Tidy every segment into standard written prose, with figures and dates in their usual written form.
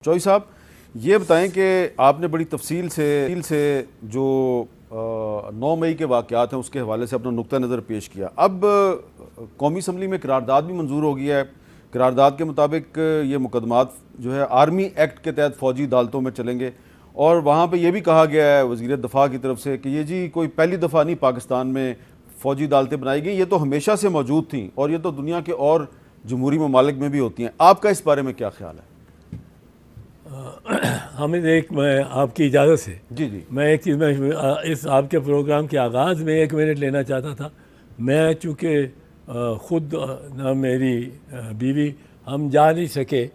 چوئی صاحب یہ بتائیں کہ آپ نے بڑی تفصیل سے جو 9 مئی کے واقعات ہیں اس کے حوالے سے اپنا نقطہ نظر پیش کیا. اب قومی اسمبلی میں قرارداد بھی منظور ہو گیا ہے. قرارداد کے مطابق یہ مقدمات جو ہے آرمی ایکٹ کے تحت فوجی عدالتوں میں چلیں گے، اور وہاں پہ یہ بھی کہا گیا ہے وزیر دفاع کی طرف سے کہ یہ جی کوئی پہلی دفعہ نہیں پاکستان میں فوجی عدالتیں بنائی گئی، یہ تو ہمیشہ سے موجود تھیں اور یہ تو دنیا کے اور جمہوری ممالک میں بھی ہوتی ہیں. آپ کا اس بارے میں کیا خیال ہے؟ حامد، میں آپ کی اجازت سے جی میں ایک چیز میں اس آپ کے پروگرام کے آغاز میں 1 منٹ لینا چاہتا تھا. میں چونکہ خود نہ میری بیوی ہم جا نہیں سکے،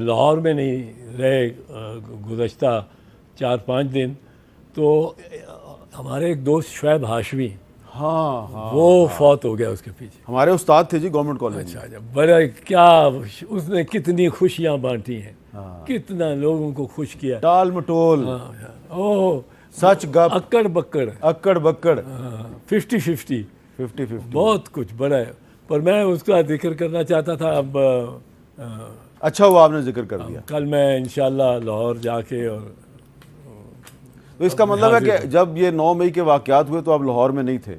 لاہور میں نہیں رہے گزشتہ 4-5 دن، تو ہمارے ایک دوست شعیب ہاشمی وہ فوت ہو گیا اس کے پیچھے. ہمارے استاد تھے جی گورنمنٹ کالج. اچھا بڑا کیا اس نے کتنی خوشیاں بانٹی ہیں، کتنا لوگوں کو خوش کیا. ٹال مٹول، سچ گپ، اکڑ بکڑ، 50-50 بہت کچھ بڑا ہے. پر میں اس کا ذکر کرنا چاہتا تھا. اب اچھا ہوا آپ نے ذکر کر دیا. کل میں انشاءاللہ لاہور جا کے، اور تو اس کا مطلب ہے کہ جب یہ 9 مئی کے واقعات ہوئے تو آپ لاہور میں نہیں تھے؟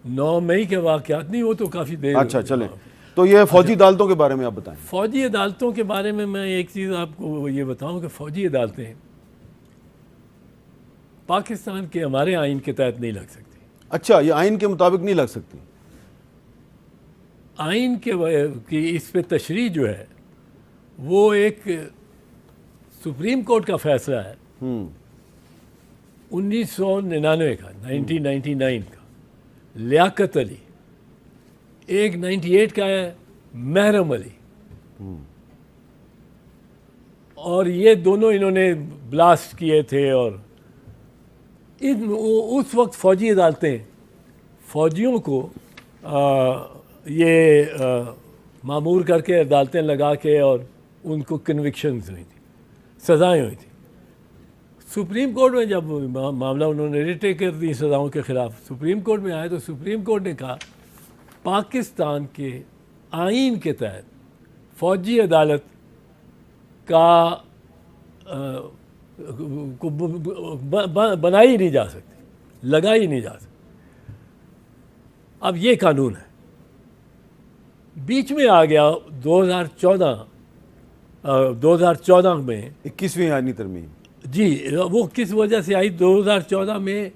9 مئی کے واقعات نہیں، وہ تو کافی دیر. اچھا چلیں، تو یہ فوجی عدالتوں کے بارے میں آپ بتائیں. فوجی عدالتوں کے بارے میں ایک چیز آپ کو یہ بتاؤں کہ فوجی عدالتیں پاکستان کے ہمارے آئین کے تحت نہیں لگ سکتی. اچھا، یہ آئین کے مطابق نہیں لگ سکتی. آئین کی اس پہ تشریح جو ہے وہ ایک سپریم کورٹ کا فیصلہ ہے 1999 کا، 1999 کا، لیاقت علی. ایک 98 کا ہے محرم علی، اور یہ دونوں انہوں نے بلاسٹ کیے تھے. اور اس وقت فوجی عدالتیں فوجیوں کو یہ معمور کر کے عدالتیں لگا کے، اور ان کو کنوکشنز ہوئی تھیں، سزائیں ہوئی تھیں. سپریم کورٹ میں جب معاملہ انہوں نے ریٹے کر دی سزاؤں کے خلاف، سپریم کورٹ میں آئے تو سپریم کورٹ نے کہا پاکستان کے آئین کے تحت فوجی عدالت کا بنائی نہیں جا سکتی، لگائی نہیں جا سکتی. اب یہ قانون ہے. بیچ میں آ گیا 2014 میں 21ویں آئینی ترمیم. جی، وہ کس وجہ سے آئی؟ 2014 میں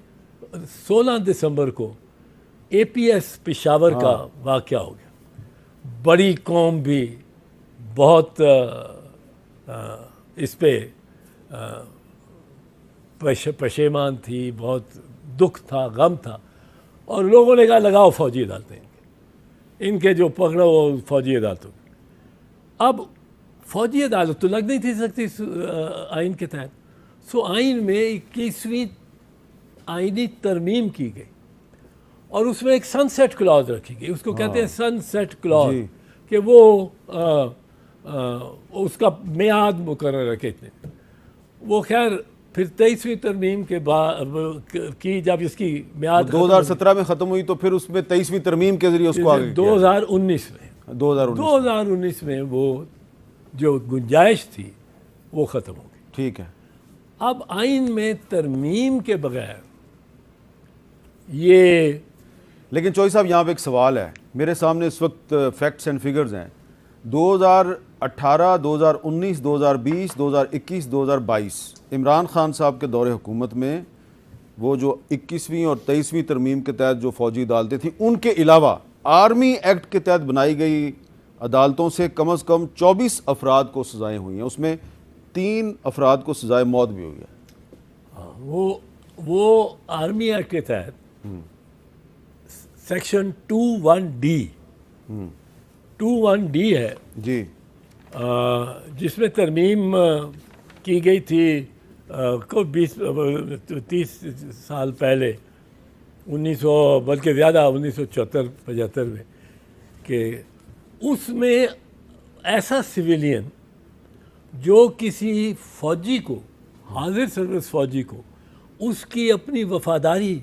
16 دسمبر کو اے پی ایس پشاور کا واقعہ ہو گیا. بڑی قوم بھی بہت اس پہ پشیمان تھی، بہت دکھ تھا، غم تھا، اور لوگوں نے کہا لگاؤ فوجی عدالتیں ان کے جو پکڑو فوجی عدالتوں. اب فوجی عدالت تو لگ نہیں تھی سکتی آئین کے تحت. سو آئین میں 21ویں آئینی ترمیم کی گئی، اور اس میں ایک سن سیٹ کلاز رکھی گئی. اس کو کہتے ہیں سن سیٹ کلاز، کہ وہ اس کا میعاد مقرر ہے کتنے. وہ خیر پھر 23ویں ترمیم کے بعد کی، جب اس کی میعاد 2017 میں ختم ہوئی تو پھر اس میں 23ویں ترمیم کے ذریعے اس کو آگے 2019 میں وہ جو گنجائش تھی وہ ختم ہو گئی. ٹھیک ہے. اب آئین میں ترمیم کے بغیر یہ، لیکن چوئی صاحب یہاں پہ ایک سوال ہے. میرے سامنے اس وقت فیکٹس اینڈ فگرز ہیں. 2018، 2019، 2020، 2021، 2022 عمران خان صاحب کے دور حکومت میں وہ جو 21ویں اور 23ویں ترمیم کے تحت جو فوجی عدالتیں تھیں، ان کے علاوہ آرمی ایکٹ کے تحت بنائی گئی عدالتوں سے کم از کم 24 افراد کو سزائیں ہوئی ہیں. اس میں 3 افراد کو سزائے موت بھی ہوئی ہے. وہ آرمی ایکٹ کے تحت سیکشن 21D ہے جی، جس میں ترمیم کی گئی تھی 30 سال پہلے، 1900 بلکہ زیادہ 1974-75 میں، کہ اس میں ایسا سویلین جو کسی فوجی کو، حاضر سروس فوجی کو، اس کی اپنی وفاداری،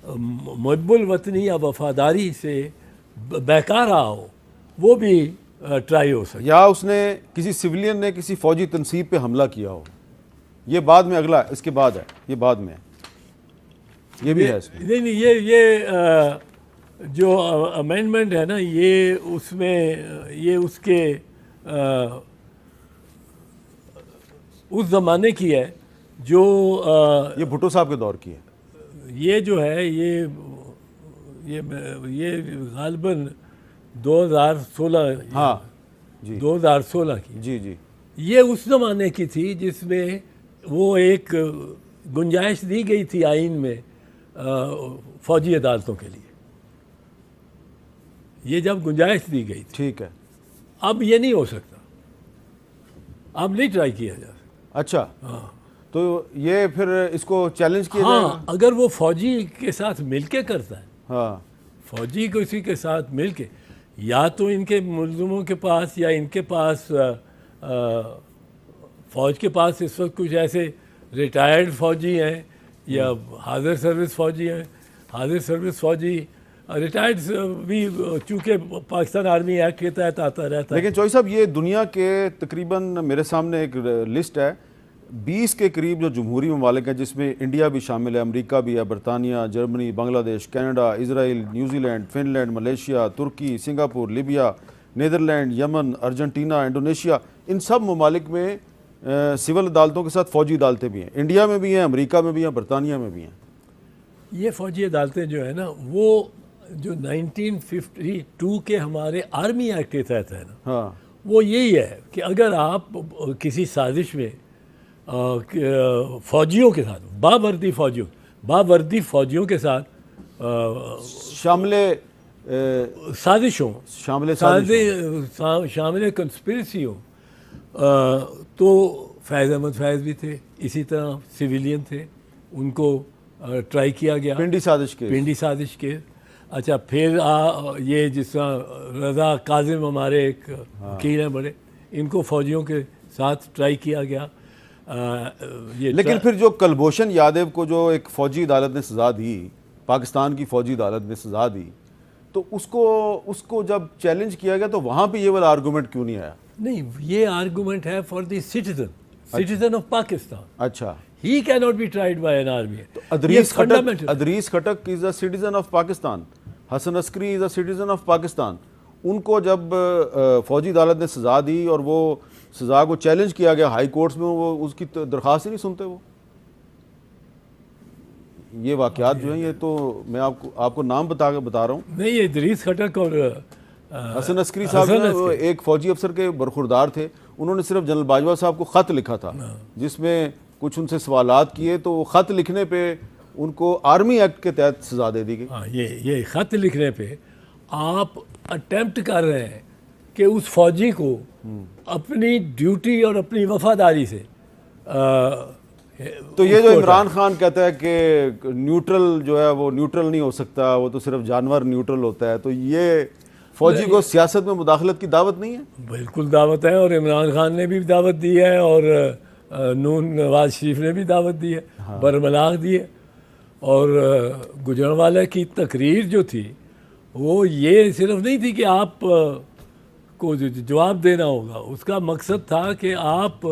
محب الوطنی یا وفاداری سے بہکا رہا ہو، وہ بھی ٹرائی ہو سکے. یا اس نے کسی سویلین نے کسی فوجی تنصیب پہ حملہ کیا ہو. یہ بعد میں اگلا اس کے بعد ہے, یہ بعد میں ہے, یہ بھی ہے اس میں. نہیں یہ جو امینڈمنٹ ہے نا, یہ اس میں یہ اس کے اس زمانے کی ہے جو یہ بھٹو صاحب کے دور کی ہے. یہ جو ہے یہ غالباً 2016 ہاں جی 2016 کی. جی جی یہ اس زمانے کی تھی جس میں وہ ایک گنجائش دی گئی تھی آئین میں فوجی عدالتوں کے لیے. یہ جب گنجائش دی گئی تھی. ٹھیک ہے. اب یہ نہیں ہو سکتا, اب نہیں ٹرائی کیا جا سکتا. اچھا تو یہ پھر اس کو چیلنج کیا جائے گا. اگر وہ فوجی کے ساتھ مل کے کرتا ہے, ہاں فوجی کو اسی کے ساتھ مل کے, یا تو ان کے ملزموں کے پاس یا ان کے پاس فوج کے پاس اس وقت کچھ ایسے ریٹائرڈ فوجی ہیں یا حاضر سروس فوجی ہیں. حاضر سروس فوجی ریٹائرڈ بھی چونکہ پاکستان آرمی ایکٹ کے تحت آتا رہتا ہے. لیکن چوہی صاحب یہ دنیا کے تقریباً میرے سامنے ایک لسٹ ہے 20 کے قریب جو جمہوری ممالک ہیں, جس میں انڈیا بھی شامل ہے, امریکہ بھی ہے, برطانیہ, جرمنی, بنگلہ دیش, کینیڈا, اسرائیل, نیوزی لینڈ, فن لینڈ, ملیشیا, ترکی, Singapore, Libya, Netherland, Yemen, Argentina, Indonesia. ان سب ممالک میں سول عدالتوں کے ساتھ فوجی عدالتیں بھی ہیں. انڈیا میں بھی ہیں, امریکہ میں بھی ہیں, برطانیہ میں بھی ہیں. یہ فوجی عدالتیں جو ہے نا, وہ جو 1952 کے ہمارے آرمی ایکٹ کے تحت ہے نا, ہاں وہ یہی ہے کہ اگر آپ کسی سازش میں فوجیوں کے ساتھ, باوردی فوجیوں کے ساتھ شامل شامل کنسپریسی ہو, تو فیض احمد فیض بھی تھے, اسی طرح سویلین تھے, ان کو ٹرائی کیا گیا پنڈی سازش کے. اچھا پھر یہ جس طرح رضا کاظم ہمارے ایک وکیل ہیں بڑے, ان کو فوجیوں کے ساتھ ٹرائی کیا گیا. لیکن پھر جو کلبھوشن یادو کو جو ایک فوجی عدالت نے سزا دی, پاکستان کی فوجی عدالت نے سزا دی, تو اس کو جب چیلنج کیا گیا تو وہاں پہ یہ والا آرگومنٹ کیوں نہیں آیا؟ نہیں, یہ آرگومنٹ ہے for the citizen of Pakistan. اچھا, He cannot be tried by an army. Idris Khattak is a citizen of Pakistan, حسن عسکری is a citizen of Pakistan. ان کو جب فوجی عدالت نے سزا دی اور وہ سزا کو چیلنج کیا گیا ہائی کورٹس میں, وہ اس کی درخواست ہی نہیں سنتے. وہ یہ واقعات جو ہیں, یہ تو میں آپ کو نام بتا رہا ہوں. نہیں, یہ ادریس خٹک اور حسن عسکری صاحب ایک فوجی افسر کے برخوردار تھے. انہوں نے صرف جنرل باجوہ صاحب کو خط لکھا تھا جس میں کچھ ان سے سوالات کیے, تو وہ خط لکھنے پہ ان کو آرمی ایکٹ کے تحت سزا دے دی گئی. ہاں, یہ خط لکھنے پہ آپ اٹیمپٹ کر رہے ہیں کہ اس فوجی کو اپنی ڈیوٹی اور اپنی وفاداری سے تو یہ جو عمران خان کہتا ہے کہ نیوٹرل جو ہے وہ نیوٹرل نہیں ہو سکتا, وہ تو صرف جانور نیوٹرل ہوتا ہے, تو یہ فوجی کو سیاست میں مداخلت کی دعوت نہیں ہے؟ بالکل دعوت ہے, اور عمران خان نے بھی دعوت دی ہے, اور نواز شریف نے بھی دعوت دی ہے, برملاق دی ہے. اور گجرانوالہ کی تقریر جو تھی وہ یہ صرف نہیں تھی کہ آپ کو جواب دینا ہوگا, اس کا مقصد تھا کہ آپ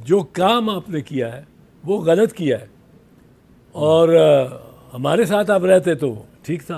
جو کام آپ نے کیا ہے وہ غلط کیا ہے, اور ہمارے ساتھ آپ رہتے تو ٹھیک تھا.